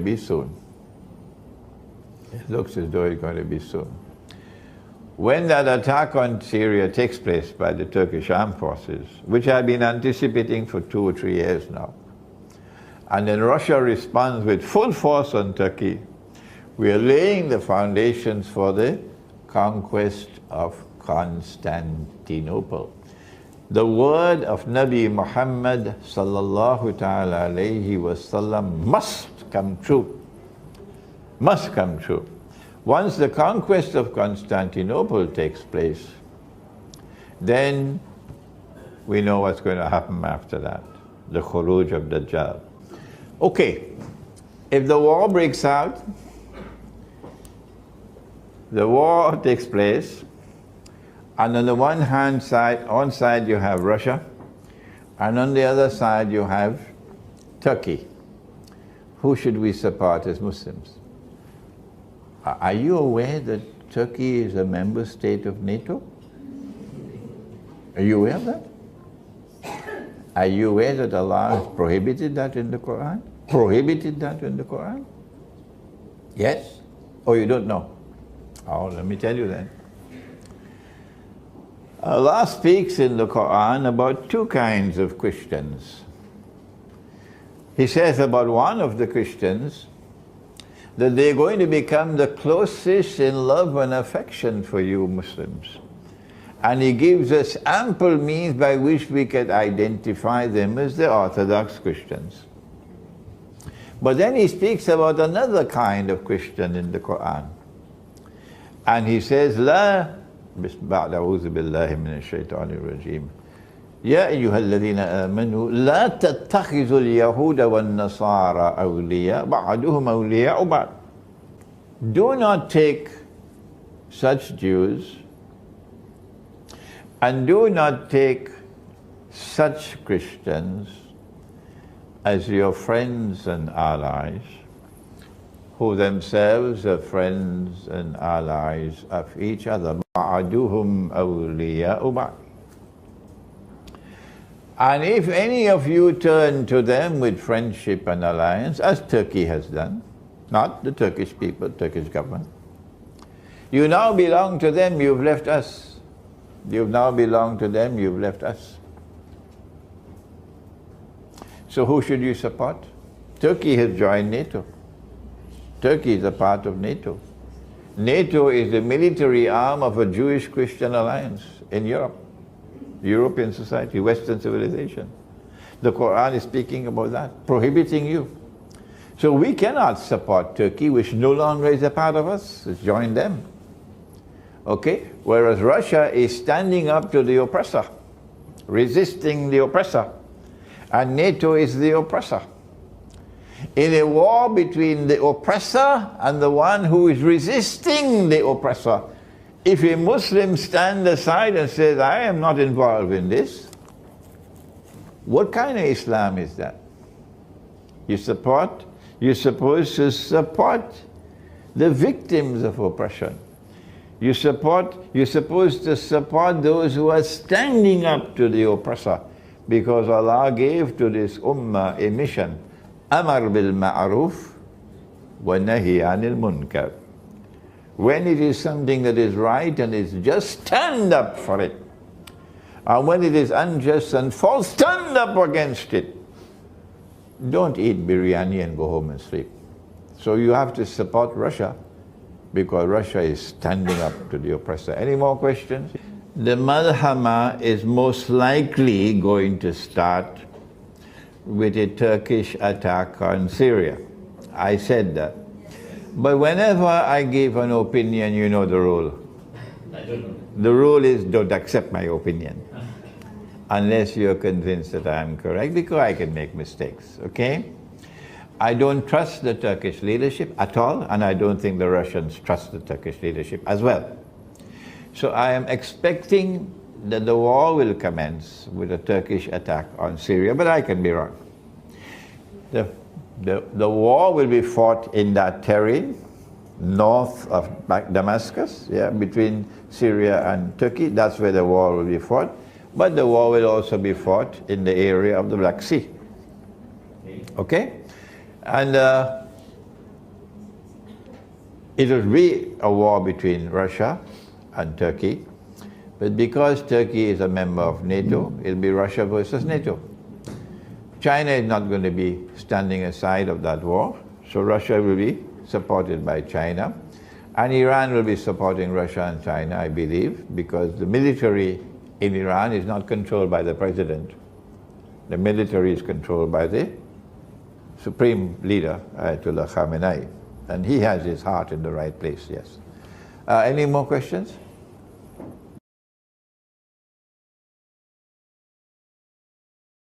be soon. It looks as though it's going to be soon. When that attack on Syria takes place by the Turkish armed forces, which I've been anticipating for 2 or 3 years now, and then Russia responds with full force on Turkey, we are laying the foundations for the conquest of Constantinople. The word of Nabi Muhammad sallallahu ta'ala alayhi wasallam must come true. Must come true. Once the conquest of Constantinople takes place, then we know what's going to happen after that. The Khuruj of Dajjal. Okay, if the war breaks out, the war takes place, and on the one side you have Russia, and on the other side you have Turkey. Who should we support as Muslims? Are you aware that Turkey is a member state of NATO? Are you aware of that? Are you aware that Allah has prohibited that in the Quran? Prohibited that in the Quran? Yes? Or you don't know? Oh, let me tell you then. Allah speaks in the Quran about 2 kinds of Christians. He says about one of the Christians that they're going to become the closest in love and affection for you Muslims. And he gives us ample means by which we can identify them as the Orthodox Christians. But then he speaks about another kind of Christian in the Quran. And he says, لا بعد أعوذ بالله من الشيطان الرجيم يا أيها الذين آمنوا لا تتخذوا اليهود والنصارى أولياء بعضهم أولياء بعض. Do not take such Jews and do not take such Christians as your friends and allies, who themselves are friends and allies of each other. بعضهم أولياء بعض. And if any of you turn to them with friendship and alliance, as Turkey has done, not the Turkish people, Turkish government, you now belong to them, you've left us. You've now belonged to them, you've left us. So who should you support? Turkey has joined NATO. Turkey is a part of NATO. NATO is the military arm of a Jewish-Christian alliance in Europe. European society, Western civilization. The Quran is speaking about that, prohibiting you. So we cannot support Turkey, which no longer is a part of us. It's joined them. Okay? Whereas Russia is standing up to the oppressor, resisting the oppressor. And NATO is the oppressor. In a war between the oppressor and the one who is resisting the oppressor, if a Muslim stands aside and says, I am not involved in this, what kind of Islam is that? You're supposed to support the victims of oppression. You're supposed to support those who are standing up to the oppressor, because Allah gave to this ummah a mission. Amar bil ma'ruf wa nahi anil munkar. When it is something that is right and is just, stand up for it. And when it is unjust and false, stand up against it. Don't eat biryani and go home and sleep. So you have to support Russia, because Russia is standing up to the oppressor. Any more questions? The malhama is most likely going to start with a Turkish attack on Syria. I said that. But whenever I give an opinion, you know the rule. I don't know. The rule is don't accept my opinion unless you're convinced that I am correct, because I can make mistakes, okay? I don't trust the Turkish leadership at all, and I don't think the Russians trust the Turkish leadership as well. So I am expecting that the war will commence with a Turkish attack on Syria, but I can be wrong. The war will be fought in that terrain, north of Damascus, between Syria and Turkey. That's where the war will be fought. But the war will also be fought in the area of the Black Sea. Okay? And It will be a war between Russia and Turkey, but because Turkey is a member of NATO, it will be Russia versus NATO. China is not going to be standing aside of that war, so Russia will be supported by China, and Iran will be supporting Russia and China, I believe, because the military in Iran is not controlled by the president. The military is controlled by the supreme leader, Ayatollah Khamenei, and he has his heart in the right place, yes. Any more questions?